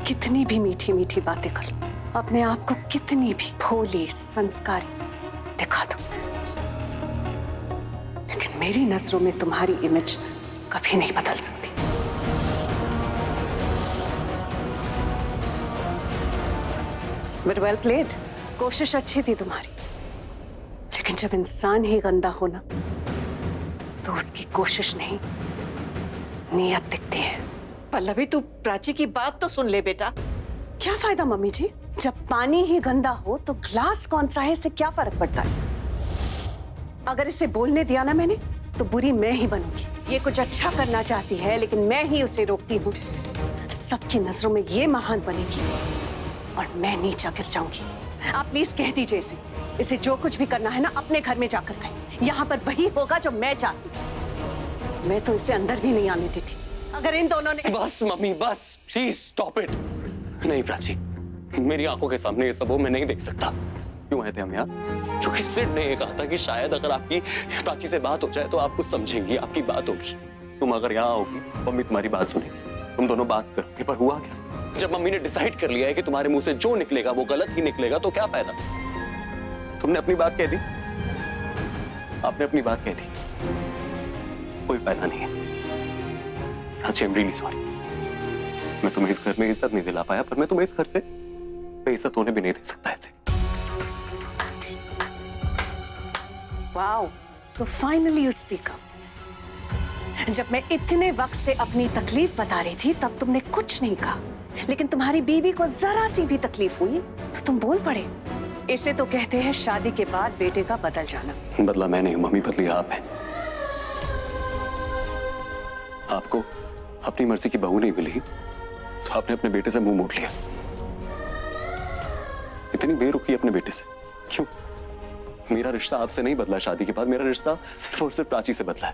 कितनी भी मीठी मीठी बातें कर लो, अपने आप को कितनी भी भोली संस्कारी दिखा दो, लेकिन मेरी नजरों में तुम्हारी इमेज कभी नहीं बदल सकती। बट वेल प्लेड, कोशिश अच्छी थी तुम्हारी, लेकिन जब इंसान ही गंदा हो ना तो उसकी कोशिश नहीं नीयत दिखती है। पल्लवी तू प्राची की बात तो सुन ले बेटा। क्या फायदा मम्मी जी, जब पानी ही गंदा हो तो ग्लास कौन सा है इससे क्या फर्क पड़ता है। अगर इसे बोलने दिया ना मैंने तो बुरी मैं ही बनूंगी। ये कुछ अच्छा करना चाहती है लेकिन मैं ही उसे रोकती हूँ। सबकी नजरों में ये महान बनेगी और मैं नीचा गिर जाऊंगी। आप प्लीज कह दीजिए इसे जो कुछ भी करना है ना अपने घर में जाकर कहें। यहाँ पर वही होगा जो मैं चाहती हूँ। मैं तो इसे अंदर भी नहीं आने देती। अगर इन दोनों ने बस मम्मी बस, प्लीज स्टॉप इट। नहीं प्राची, मेरी आंखों के सामने ये सब हो मैं नहीं देख सकता। क्यों आए थे हम यहाँ? क्योंकि सिड ने ये कहा था कि शायद अगर आपकी प्राची से बात हो जाए तो आप कुछ समझेंगी, आपकी बात होगी। तुम अगर यहाँ आओगी मम्मी तुम्हारी बात सुनेगी, तुम दोनों बात करोगे। पर हुआ क्या? जब मम्मी ने डिसाइड कर लिया है कि तुम्हारे मुंह से जो निकलेगा वो गलत ही निकलेगा तो क्या फायदा? तुमने अपनी बात कह दी, आपने अपनी बात कह दी, कोई फायदा नहीं है। I am really sorry. मैं तुम्हें इस घर में इज्जत नहीं दिला पाया, पर मैं तुम्हें इस घर से बेइज्जत होने भी नहीं दे सकता ऐसे। Wow, so finally you speak up. जब मैं इतने वक्त से अपनी तकलीफ बता रही थी तब तुमने कुछ नहीं कहा, लेकिन तुम्हारी बीवी को जरा सी भी तकलीफ हुई तो तुम बोल पड़े। इसे तो कहते हैं शादी के बाद बेटे का बदल जाना। बदला मैं नहीं मम्मी, बदली आप है। आपको अपनी मर्जी की बहू नहीं मिली तो आपने अपने बेटे से मुंह मोड़ लिया। इतनी बेरुखी अपने बेटे से क्यों? मेरा रिश्ता आपसे नहीं बदला शादी के बाद, मेरा रिश्ता सिर्फ और सिर्फ प्राची से बदला है।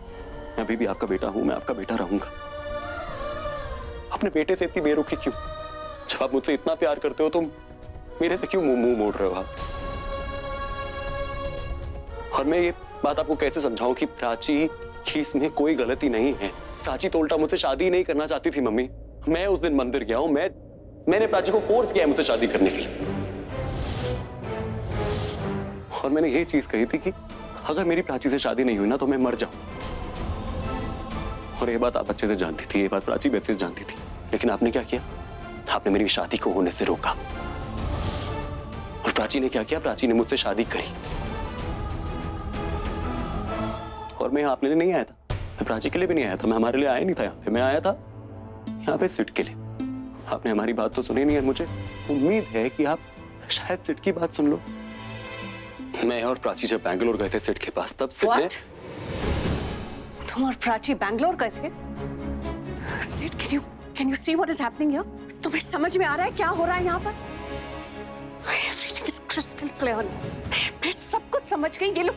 मैं अभी भी आपका बेटा हूं, मैं आपका बेटा रहूंगा। अपने बेटे से इतनी बेरुखी क्यों? जब आप मुझसे इतना प्यार करते हो तो मेरे से क्यों मुंह मोड़ रहे हो आप? और मैं ये बात आपको कैसे समझाऊं कि प्राची की इसमें कोई गलती नहीं है। प्राची तो उल्टा मुझसे शादी नहीं करना चाहती थी मम्मी। मैं उस दिन मंदिर गया हूं, मैंने प्राची को फोर्स किया है मुझसे शादी करने के लिए। और मैंने ये चीज कही थी कि अगर मेरी प्राची से शादी नहीं हुई ना तो मैं मर जाऊं। और ये बात आप अच्छे से जानती थी, ये बात प्राची भी अच्छे से जानती थी, लेकिन आपने क्या किया? आपने मेरी शादी को होने से रोका। और प्राची ने क्या किया? प्राची ने मुझसे शादी करी। और मैं यहाँ अपने लिए नहीं आया था, मैं प्राची के लिए भी नहीं आया था, मैं हमारे लिए आया नहीं था यहाँ पे। मैं आया था यहाँ पे सिड के लिए। आपने हमारी बात तो सुनी नहीं है। मुझे उम्मीद है कि आप शायद सिड की बात सुन लो। मैं और प्राची जब बैंगलोर गए थे सिड के पास, तब सिड ने... तुम और प्राची बैंगलोर गए थे? Sid, can you see what is happening here? तुम्हें समझ में आ रहा है क्या हो रहा है यहाँ पर? Everything is crystal clear. मैं सब कुछ समझ गई।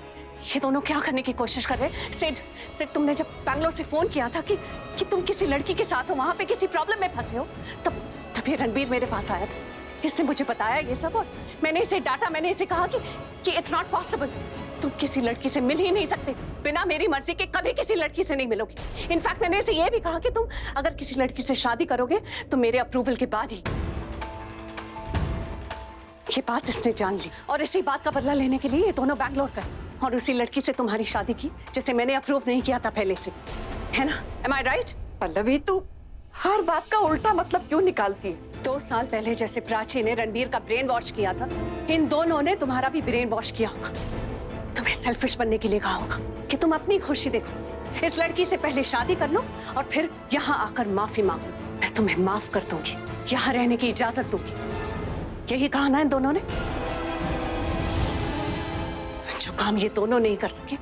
ये दोनों क्या करने की कोशिश कर रहे हैं? सिड, तुमने जब बैंगलोर से फोन किया था कि तुम किसी लड़की के साथ हो, वहां पे किसी प्रॉब्लम में फंसे हो, तब ये रणबीर मेरे पास आया था। इसने मुझे बताया ये सब और मैंने इसे डांटा। मैंने इसे कहा कि इट्स नॉट पॉसिबल। तुम किसी लड़की से मिल ही नहीं सकते। बिना मेरी मर्जी के कभी किसी लड़की से नहीं मिलोगे। इनफैक्ट मैंने इसे ये भी कहा कि तुम अगर किसी लड़की से शादी करोगे तो मेरे अप्रूवल के बाद ही। ये बात इसने जान ली और इसी बात का बदला लेने के लिए ये दोनों बैंगलोर गए और उसी लड़की से तुम्हारी शादी की जिसे मैंने अप्रूव नहीं किया था पहले से, है ना? Am I right? पल्लवी तू हर बात का उल्टा मतलब क्यों निकालती है? 2 साल पहले जैसे प्राची ने रणबीर का ब्रेन वॉश किया था, इन दोनों ने तुम्हारा भी ब्रेन वॉश किया होगा। तुम्हें सेल्फिश बनने के लिए कहा होगा कि तुम अपनी खुशी देखो, इस लड़की से पहले शादी कर लो और फिर यहाँ आकर माफी मांगो। मैं तुम्हें माफ कर दूंगी, यहाँ रहने की इजाजत दूंगी। यही कहा ना इन दोनों ने? जो काम ये दोनों नहीं कर सके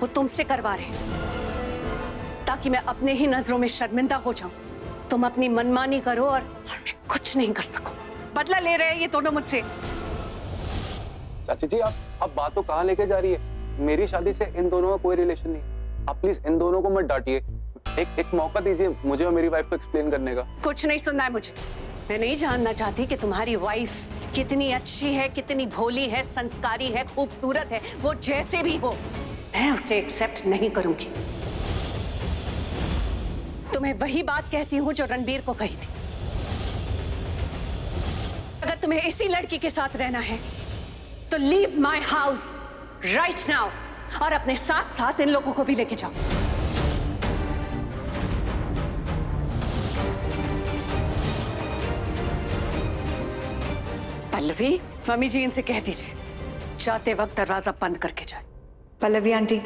वो तुमसे करवा रहे हैं ताकि मैं अपने ही नजरों में शर्मिंदा हो जाऊं। तुम अपनी मनमानी करो और मैं कुछ नहीं कर सकूं। बदला ले रहे हैं ये दोनों मुझसे। चाची जी आप बात तो कहाँ लेके जा रही है? मेरी शादी से इन दोनों का कोई रिलेशन नहीं। आप प्लीज इन दोनों को मत डांटिए। एक मौका दीजिए मुझे और मेरी वाइफ को एक्सप्लेन करने का। कुछ नहीं सुनना है मुझे। मैं नहीं जानना चाहती कि तुम्हारी वाइफ कितनी अच्छी है, कितनी भोली है, संस्कारी है, खूबसूरत है। वो जैसे भी हो मैं उसे एक्सेप्ट नहीं करूंगी। तुम्हें वही बात कहती हूँ जो रणबीर को कही थी। तुम्हें इसी लड़की के साथ रहना है तो leave my house right now, और अपने साथ साथ इन लोगों को भी लेके जाओ। पल्लवी, मम्मी जी इनसे कह दीजिए जाते वक्त दरवाजा बंद करके जाए। पल्लवी आंटी,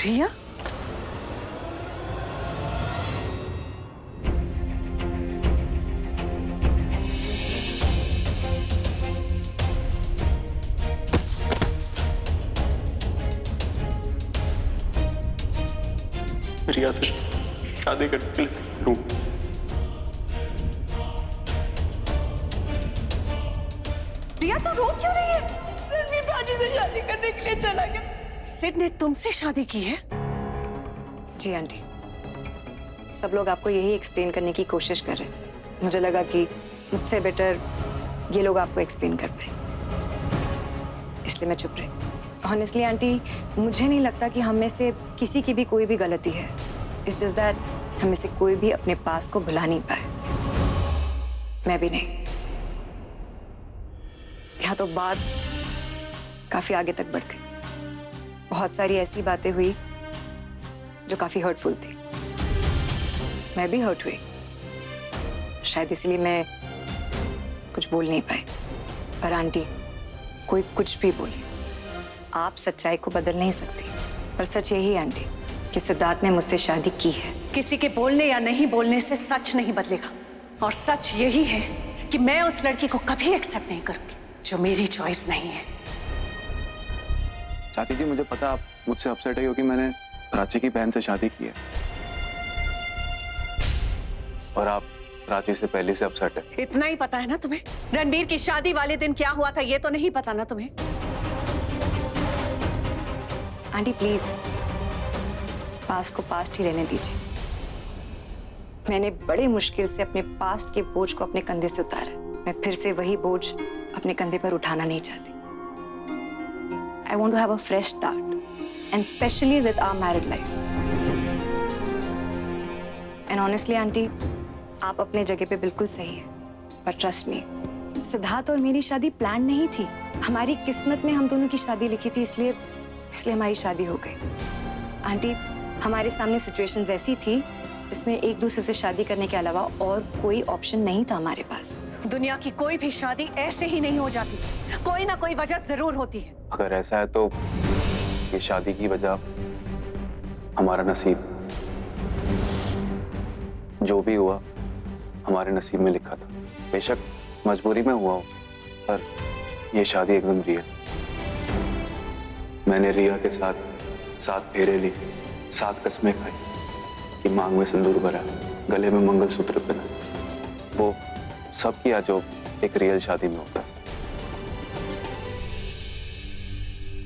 रिया, रिया से शादी करने के लिए हूँ। रिया तो रो क्यों रही है? रणवीर प्राची से शादी करने के लिए चला गया। सिड ने तुमसे शादी की है? जी आंटी, सब लोग आपको यही एक्सप्लेन करने की कोशिश कर रहे थे। मुझे लगा कि मुझसे बेटर ये लोग आपको एक्सप्लेन कर पाए, इसलिए मैं चुप रही। ऑनेस्टली आंटी, मुझे नहीं लगता कि हम में से किसी की भी कोई भी गलती है। इट्स जस्ट दैट हम में से कोई भी अपने पास को भुला नहीं पाए, मैं भी नहीं। यहाँ तो बात काफी आगे तक बढ़ गई। बहुत सारी ऐसी बातें हुई जो काफी हर्टफुल थी। मैं भी हर्ट हुई, शायद इसलिए मैं कुछ बोल नहीं पाई। पर आंटी, कोई कुछ भी बोले, आप सच्चाई को बदल नहीं सकती। पर सच यही है आंटी कि सिद्धार्थ ने मुझसे शादी की है। किसी के बोलने या नहीं बोलने से सच नहीं बदलेगा, और सच यही है कि मैं उस लड़की को कभी एक्सेप्ट नहीं करूंगी जो मेरी चॉइस नहीं है। चाची जी, मुझे पता आप मुझसे अपसेट है क्योंकि मैंने प्राची की बहन से शादी की है और आप प्राची से पहले से अपसेट है। इतना ही पता है ना तुम्हें? रणबीर की शादी वाले दिन क्या हुआ था ये तो नहीं पता ना तुम्हें? आंटी प्लीज, पास्ट को पास्ट ही रहने दीजिए। मैंने बड़े मुश्किल से अपने पास्ट के बोझ को अपने कंधे से उतारा। मैं फिर से वही बोझ अपने कंधे पर उठाना नहीं चाहती। I want to have a fresh start, and especially with our married life. And honestly, aunty, आप अपने जगह पे बिल्कुल सही है, but trust me, सिद्धार्थ और मेरी शादी प्लान नहीं थी। हमारी किस्मत में हम दोनों की शादी लिखी थी, इसलिए हमारी शादी हो गई। आंटी, हमारे सामने सिचुएशंस ऐसी थी जिसमें एक दूसरे से शादी करने के अलावा और कोई ऑप्शन नहीं था हमारे पास। दुनिया की कोई भी शादी ऐसे ही नहीं हो जाती, कोई ना कोई वजह जरूर होती है। अगर ऐसा है तो ये शादी की वजह हमारा नसीब, जो भी हुआ हमारे नसीब में लिखा था। बेशक मजबूरी में हुआ हो, पर ये शादी एकदम रियल। मैंने रिया के साथ 7 फेरे लिए, 7 कस्में खाई कि मांग में सिंदूर भरा, गले में मंगलसूत्र पहना। वो सब किया जो एक रियल शादी में होता है।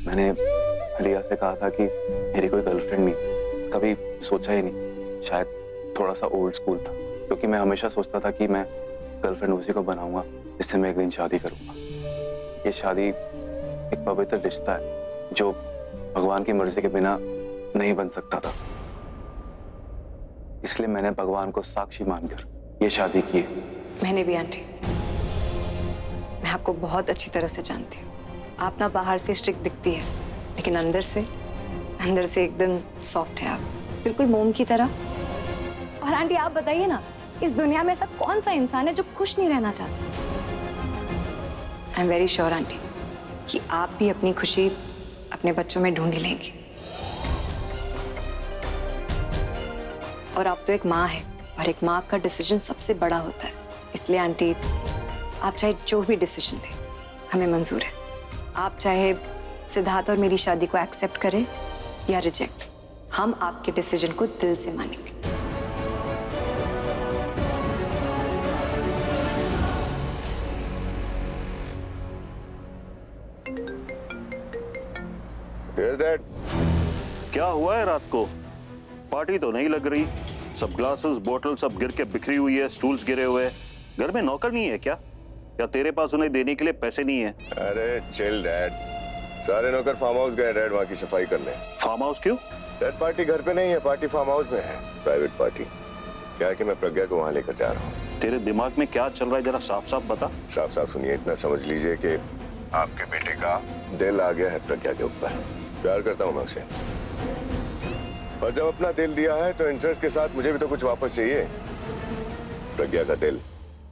मैंने रिया से कहा था कि मेरी कोई गर्लफ्रेंड नहीं, कभी सोचा ही नहीं। शायद थोड़ा सा ओल्ड स्कूल था, क्योंकि मैं हमेशा सोचता था कि मैं गर्लफ्रेंड उसी को बनाऊंगा जिससे मैं एक दिन शादी करूंगा। ये शादी एक पवित्र रिश्ता है जो भगवान की मर्जी के बिना नहीं बन सकता था। इसलिए मैंने भगवान को साक्षी मानकर ये शादी की है। मैंने भी आंटी, मैं आपको बहुत अच्छी तरह से जानती हूँ। आप ना बाहर से स्ट्रिक्ट दिखती है, लेकिन अंदर से एकदम सॉफ्ट है आप, बिल्कुल मोम की तरह। और आंटी आप बताइए ना, इस दुनिया में ऐसा कौन सा इंसान है जो खुश नहीं रहना चाहता? I am very sure aunty कि आप भी अपनी खुशी अपने बच्चों में ढूंढ ही लेंगी। और आप तो एक माँ है, और एक माँ का डिसीजन सबसे बड़ा होता है। इसलिए आंटी, आप चाहे जो भी डिसीजन लें, हमें मंजूर है। आप चाहे सिद्धार्थ और मेरी शादी को एक्सेप्ट करें या रिजेक्ट, हम आपके डिसीजन को दिल से मानेंगे। Yes, Dad. क्या हुआ है रात को? पार्टी तो नहीं लग रही, सब ग्लासेस बोतल सब गिर के बिखरी हुई है, स्टूल्स गिरे हुए हैं। घर में नौकर नहीं है क्या, या तेरे पास उन्हें देने के लिए पैसे नहीं है? अरे चिल डैड, सारे नौकर फार्म हाउस गए डैड वहाँ की सफाई करने। फार्म हाउस क्यों? डैड पार्टी घर पे नहीं है, पार्टी फार्म हाउस में है, प्राइवेट पार्टी। क्या है कि मैं प्रज्ञा को वहाँ लेकर जा रहा हूँ। तेरे दिमाग में क्या चल रहा है, जरा साफ साफ बता। साफ साफ सुनिए, इतना समझ लीजिए कि आपके बेटे का दिल आ गया है प्रज्ञा के ऊपर। प्यार करता हूँ मैं उसे, और जब अपना दिल दिया है तो इंटरेस्ट के साथ मुझे भी तो कुछ वापस चाहिए। प्रज्ञा का दिल,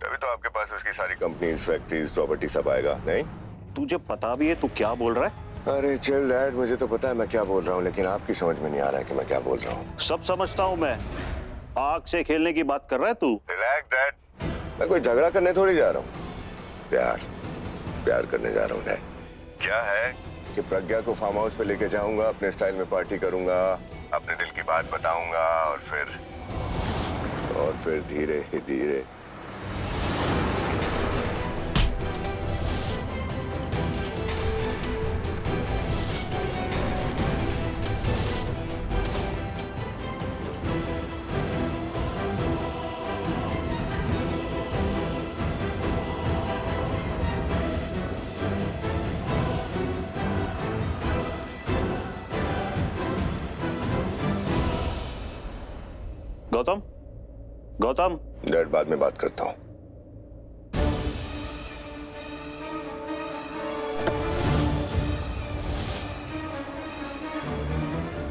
तभी तो आपके पास उसकी सारी कंपनीज, फैक्ट्रीज, प्रॉपर्टी सब आएगा। नहीं तुझे पता भी है तू क्या बोल रहा है? अरे चिल डैड, मुझे तो पता है मैं क्या बोल रहा हूँ, लेकिन आपकी समझ में नहीं आ रहा है कि मैं क्या बोल रहा हूँ। सब समझता हूँ मैं, आग से खेलने की बात कर रहा है तू। रिलैक्स डैड, मैं कोई झगड़ा करने थोड़ी जा रहा हूँ, प्यार करने जा रहा हूँ डैड। क्या है कि प्रज्ञा को फार्म हाउस पे लेके जाऊंगा, अपने स्टाइल में पार्टी करूंगा, अपने दिल की बात बताऊंगा, और फिर धीरे ही धीरे गौतम, गौतम, डैड बाद में बात करता हूँ।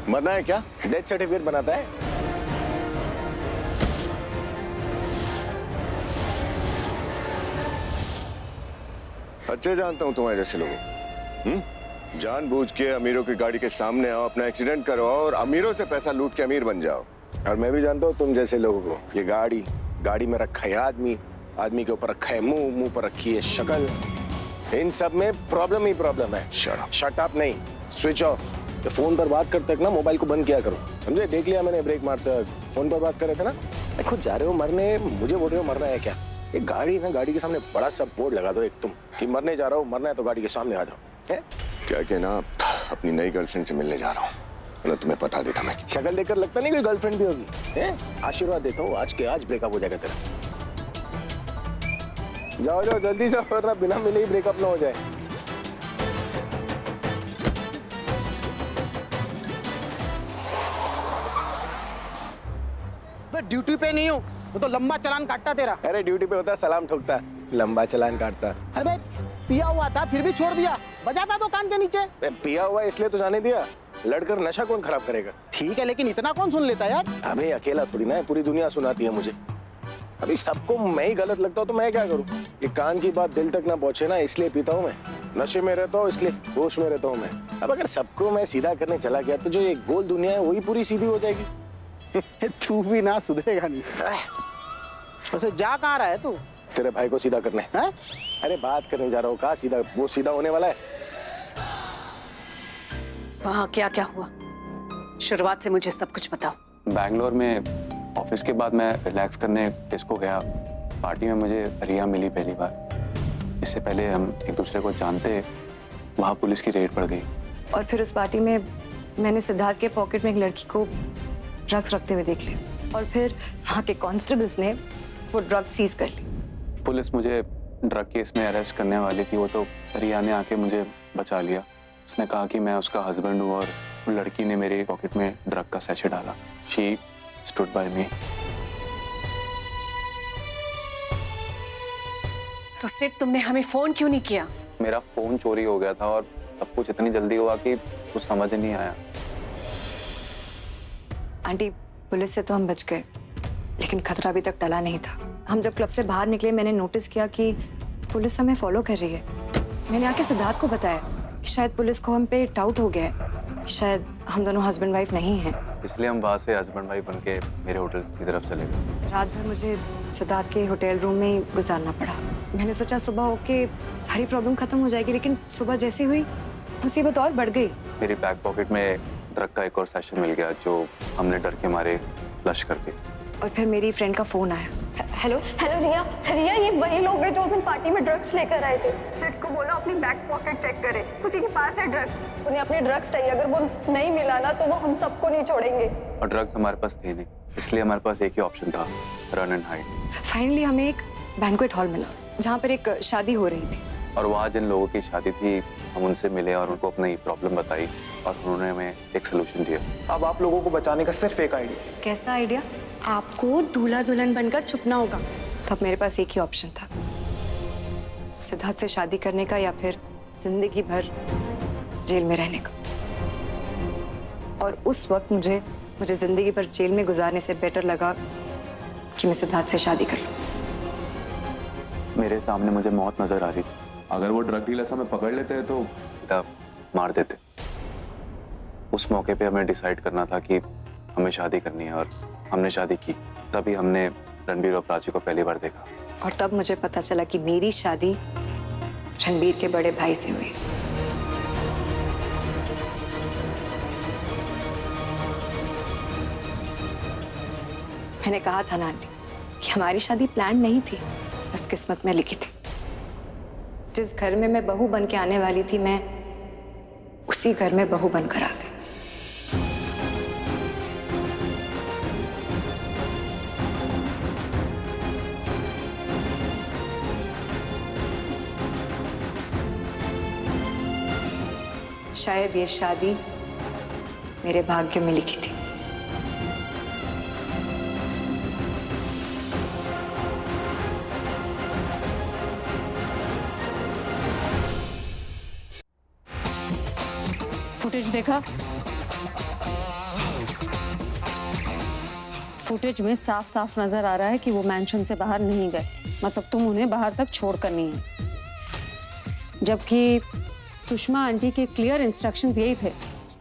मरना है क्या? डेथ सर्टिफिकेट बनाता है। अच्छे जानता हूँ तुम्हारे जैसे लोगों, जानबूझ के अमीरों की गाड़ी के सामने आओ, अपना एक्सीडेंट करवाओ और अमीरों से पैसा लूट के अमीर बन जाओ। और मैं भी जानता हूँ तुम जैसे लोगों को, ये गाड़ी में रखा है आदमी के ऊपर रखा है मुंह पर रखी है शक्ल, इन सब में प्रॉब्लम ही प्रॉब्लम है। शट अप नहीं, स्विच ऑफ। तो फोन पर बात करते ना मोबाइल को बंद किया करो, समझे? देख लिया मैंने ब्रेक मारते वक्त फोन पर बात कर रहे थे ना। खुद जा रहे हो मरने, मुझे बोल रहे हो मरना है क्या? ये गाड़ी के सामने बड़ा सा बोर्ड लगा दो एक, तुम कि मरने जा रहा हूँ, मरना है तो गाड़ी के सामने आ जाओ। है क्या कि ना अपनी नई गर्लफ्रेंड से मिलने जा रहा हूँ, ना तुम्हें बता देता मैं। शक्ल देखकर लगता नहीं कोई गर्लफ्रेंड भी होगी। है आशीर्वाद देता हूँ, आज के आज ब्रेकअप हो जाएगा तेरा। जाओ जल्दी से, वरना बिना मिले ही ब्रेकअप ना हो जाए। ड्यूटी पे नहीं हूँ, वो तो लंबा चालान काटता तेरा। अरे ड्यूटी पे होता है सलाम ठोकता, लंबा चालान काटता। अरे भाई पिया हुआ था फिर भी छोड़ दिया, बजाता तो कान के नीचे। पिया हुआ इसलिए तो जाने दिया, लड़कर नशा कौन खराब करेगा? ठीक है लेकिन इतना कौन सुन लेता यार? अबे अकेला थोड़ी ना है, पूरी दुनिया सुनाती है मुझे। अभी सबको मैं ही गलत लगता हूँ तो मैं क्या करूँ? ये कान की बात दिल तक ना पहुंचे ना, इसलिए पीता हूँ मैं। नशे में रहता हूँ इसलिए होश में रहता हूँ मैं। अब अगर सबको मैं सीधा करने चला गया तो जो ये गोल दुनिया है वही पूरी सीधी हो जाएगी। तू भी ना सुधरेगा नहीं। वैसे जा कहाँ रहा है तू? तेरे भाई को सीधा करने। है? अरे बात करने जा रहा हूँ, कहाँ सीधा, वो सीधा होने वाला है। वहाँ क्या क्या हुआ, शुरुआत से मुझे सब कुछ बताओ। बैंगलोर में ऑफिस के बाद मैं रिलैक्स करने डिस्को गया। पार्टी में मुझे रिया मिली पहली बार। इससे पहले हम एक दूसरे को जानते, वहाँ पुलिस की रेड पड़ गई। और फिर उस पार्टी में मैंने सिद्धार्थ के पॉकेट में एक लड़की को ड्रग्स रखते हुए देख लिया, और फिर वहाँ के कांस्टेबल्स ने वो ड्रग सीज कर ली। पुलिस मुझे ड्रग केस में अरेस्ट करने वाली थी, वो तो रिया ने आके मुझे बचा लिया। उसने कहा कि मैं उसका हस्बैंड हूँ और वो लड़की ने मेरे पॉकेट में ड्रग का सैशे डाला। शी स्टूड बाय मी। तो सिड तुमने हमें फोन क्यों नहीं किया? मेरा फोन चोरी हो गया था और सब कुछ इतनी जल्दी हुआ कि कुछ समझ नहीं आया। आंटी, पुलिस से तो हम बच गए, लेकिन खतरा अभी तक टला नहीं था। हम जब क्लब से बाहर निकले मैंने नोटिस किया कि पुलिस हमें फॉलो कर रही है। मैंने आके सिद्धार्थ को बताया कि शायद पुलिस को हम पे डाउट हो गया है कि शायद हम दोनों हस्बैंड वाइफ नहीं हैं। इसलिए हम वहाँ से हस्बैंड वाइफ बन के मेरे होटल की तरफ चले गए। रात भर मुझे सिद्धार्थ के होटल रूम में ही गुजारना पड़ा। मैंने सोचा सुबह होके सारी प्रॉब्लम खत्म हो जाएगी, लेकिन सुबह जैसे हुई मुसीबत और बढ़ गई। मेरी बैक पॉकेट में ड्रग का एक और सेशन मिल गया जो हमने डर के मारे फ्लश कर दी। और फिर मेरी फ्रेंड का फोन आया। हेलो रिया, ये वही लोग हैं जो उस दिन पार्टी में ड्रग्स लेकर आए थे। सिड को बोलो अपनी बैक पॉकेट चेक करे, उसी के पास है ड्रग। उन्हें अपने ड्रग्स चाहिए, अगर वो नहीं मिला ना तो वो हम सबको नहीं छोड़ेंगे। और ड्रग्स हमारे पास थे नहीं, इसलिए हमारे पास एक ही ऑप्शन था, रन एंड हाइड। फाइनली हमें एक बैंक्वेट हॉल मिला जहाँ पर एक शादी हो रही थी। और वहाँ जिन लोगों की शादी थी हम उनसे मिले और उनको अपनी प्रॉब्लम बताई और उन्होंने हमें एक सोल्यूशन दिया। अब आप लोगों को बचाने का सिर्फ एक आइडिया। कैसा आइडिया? आपको दूल्हा दुल्हन बनकर छुपना होगा। तब मेरे पास एक ही ऑप्शन था, सिद्धार्थ से शादी करने का या फिर जिंदगी भर जेल में रहने का। और उस वक्त मुझे जिंदगी भर जेल में गुजारने से बेटर लगा कि मैं सिद्धार्थ से शादी कर लूं। मेरे सामने मुझे मौत नजर आ रही थी। अगर वो ड्रग डीलर्स हमें पकड़ लेते हैं तो सीधा मार देते। उस मौके पे हमें डिसाइड करना था कि हमें शादी करनी है और हमने शादी की। तभी हमने रणबीर और प्राची को पहली बार देखा। और तब मुझे पता चला कि मेरी शादी रणबीर के बड़े भाई से हुई। मैंने कहा था ना आंटी कि हमारी शादी प्लान नहीं थी, बस किस्मत में लिखी थी। जिस घर में मैं बहू बन के आने वाली थी, मैं उसी घर में बहू बनकर आ गई। शायद ये शादी मेरे भाग्य में लिखी थी। फुटेज देखा? फुटेज में साफ साफ नजर आ रहा है कि वो मैंशन से बाहर नहीं गए, मतलब तुम उन्हें बाहर तक छोड़ कर नहीं है। जबकि सुषमा आंटी के क्लियर इंस्ट्रक्शंस यही थे।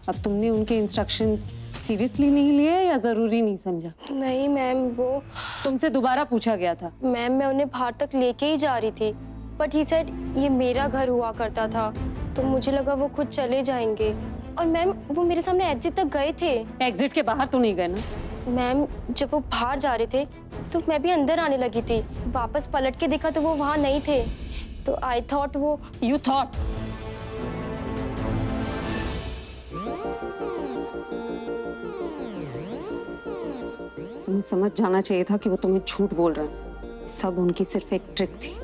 अब तुमने उनके इंस्ट्रक्शंस सीरियसली नहीं लिए या जरूरी नहीं समझा? नहीं मैम, वो तुमसे दोबारा पूछा गया था। मैम मैं उन्हें बाहर तक लेके ही जा रही थी, बट ही सेड ये मेरा घर हुआ करता था, तो मुझे लगा वो खुद चले जाएंगे। और मैम वो मेरे सामने एग्जिट तक गए थे। एग्जिट के बाहर तो नहीं गए ना? मैम जब वो बाहर जा रहे थे तो मैं भी अंदर आने लगी थी। वापस पलट के देखा तो वो वहाँ नहीं थे, तो आई थॉट वो। You thought? तुम्हें समझ जाना चाहिए था कि वो तुम्हें झूठ बोल रहे हैं। सब उनकी सिर्फ एक ट्रिक थी।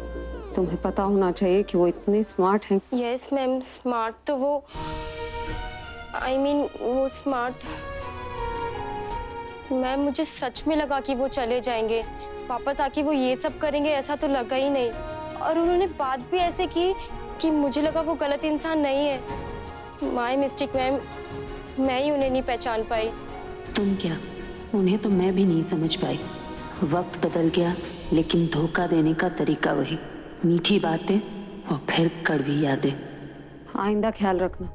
तुम्हें पता होना चाहिए कि वो इतने स्मार्ट हैं। यस मैम, स्मार्ट तो वो, आई मीन वो स्मार्ट। मैम मुझे सच में लगा कि वो चले जाएंगे, वापस आके वो ये सब करेंगे ऐसा तो लगा ही नहीं। और उन्होंने बात भी ऐसे की कि मुझे लगा वो गलत इंसान नहीं है। माय मिस्टेक मैम, मैं ही उन्हें नहीं पहचान पाई। तुम क्या, उन्हें तो मैं भी नहीं समझ पाई। वक्त बदल गया लेकिन धोखा देने का तरीका वही, मीठी बातें और फिर कड़वी यादें। आइंदा ख्याल रखना।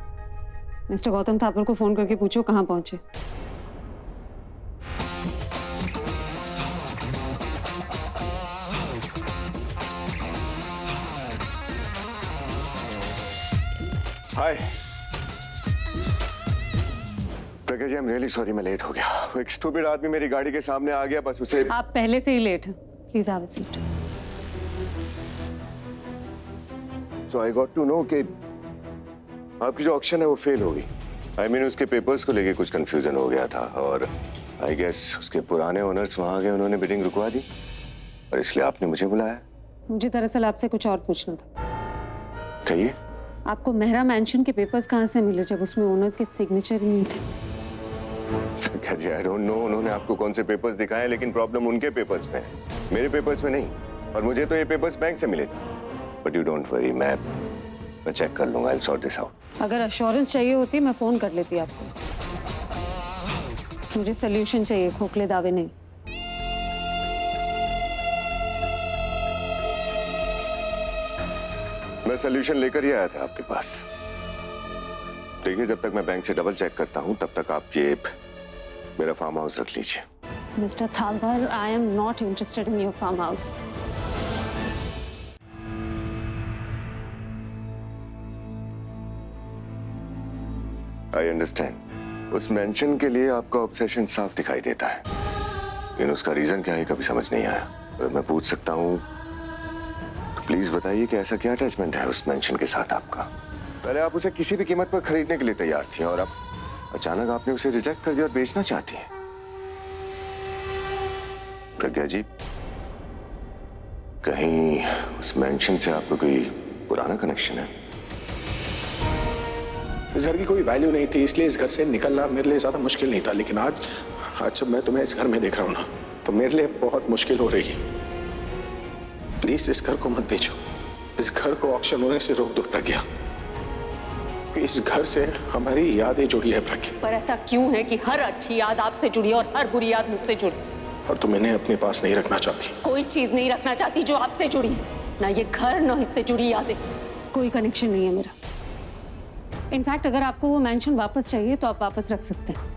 मिस्टर गौतम थापर को फोन करके पूछो कहाँ पहुंचे। हाय प्रज्ञा जी, आई एम रियली सॉरी, मैं लेट हो गया। वो एक स्टूपिड आदमी मेरी गाड़ी के सामने आ गया, बस उसे। आप पहले से ही लेट हैं। Please have a seat. So I got to know कि आपकी जो ऑक्शन है वो फेल होगी। आई मीन उसके पेपर्स को लेके कुछ कंफ्यूजन हो गया था और आई गेस उसके पुराने ओनर्स वहां गए, उन्होंने बिडिंग रुकवा दी और इसलिए आपने मुझे बुलाया। मुझे दरअसल आपसे कुछ और पूछना था। कहिए। आपको मेहरा मैंशन के पेपर्स कहाँ से मिले जब उसमें ओनर्स के सिग्नेचर ही नहीं थे? जी आई डोंट नो उन्होंने आपको कौन से पेपर्स दिखाए, लेकिन प्रॉब्लम उनके पेपर्स में है, मेरे पेपर्स में नहीं। और मुझे तो ये पेपर्स बैंक से मिले थे। बट यू डोंट वरी, मैं चेक कर लूंगा, I will sort this out. अगर अश्योरेंस चाहिए होती मैं फोन कर लेती आपको। मुझे सोल्यूशन चाहिए, खोखले दावे नहीं। मैं सोल्यूशन लेकर ही आया था आपके पास। देखिए, जब तक मैं बैंक से डबल चेक करता हूं तब तक आप ये मेरा फार्म हाउस रख लीजिए। Mister Thapar, I am not interested in your farm house. I understand. उस मेंशन के लिए आपका ऑब्सेशन साफ दिखाई देता है, लेकिन उसका रीजन क्या है कभी समझ नहीं आया। अगर मैं पूछ सकता हूँ तो प्लीज बताइए कि ऐसा क्या अटैचमेंट है उस मेंशन के साथ आपका? पहले आप उसे किसी भी कीमत पर खरीदने के लिए तैयार थी और अब अचानक आपने उसे रिजेक्ट कर दिया और बेचना चाहती हैं। प्रज्ञा जी, कहीं उस मेंशन से आपको कोई पुराना कनेक्शन है? इस घर की कोई वैल्यू नहीं थी, इसलिए इस घर से निकलना मेरे लिए ज्यादा मुश्किल नहीं था। लेकिन आज जब मैं तुम्हें इस घर में देख रहा हूं ना, तो मेरे लिए बहुत मुश्किल हो रही है। प्लीज इस घर को मत बेचो, इस घर को ऑक्शन होने से रोक दो प्रज्ञा, कि इस घर से हमारी यादें जुड़ी है प्रज्ञा। पर ऐसा क्यों है कि हर अच्छी याद आपसे जुड़ी और हर बुरी याद मुझसे जुड़ी? और तुम इन्हें अपने पास नहीं रखना चाहती? कोई चीज नहीं रखना चाहती जो आपसे जुड़ी है, ना ये घर ना इससे जुड़ी यादें। कोई कनेक्शन नहीं है मेरा। इनफैक्ट अगर आपको वो मेंशन वापस चाहिए तो आप वापस रख सकते हैं।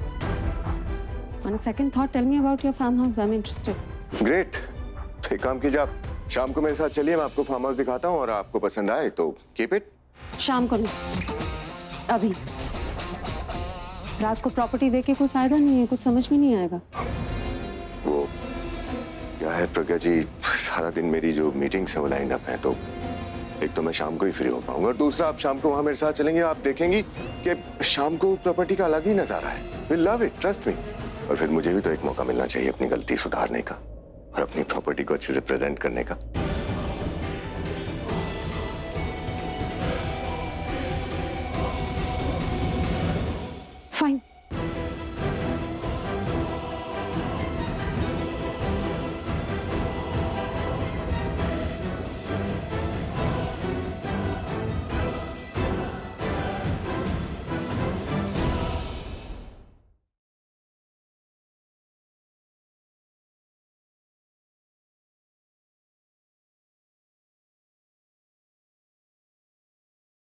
On a second thought, tell me about your farmhouse. I'm interested. Great, तो एक काम कीजिए, आप शाम को मेरे साथ चलिए, मैं आपको फार्म हाउस दिखाता हूँ और आपको पसंद आए तो कीप इट। शाम को नहीं, अभी। रात को प्रॉपर्टी देके कोई फायदा नहीं है, कुछ समझ में नहीं आएगा। वो क्या है प्रज्ञा जी, सारा दिन मेरी जो मीटिंग्स है वो लाइन अप है, तो एक तो मैं शाम को ही फ्री हो पाऊंगा और दूसरा आप शाम को वहां मेरे साथ चलेंगे, आप देखेंगी कि शाम को प्रॉपर्टी का अलग ही नजारा है। Will love it, trust me. और फिर मुझे भी तो एक मौका मिलना चाहिए अपनी गलती सुधारने का और अपनी प्रॉपर्टी को अच्छे से प्रेजेंट करने का।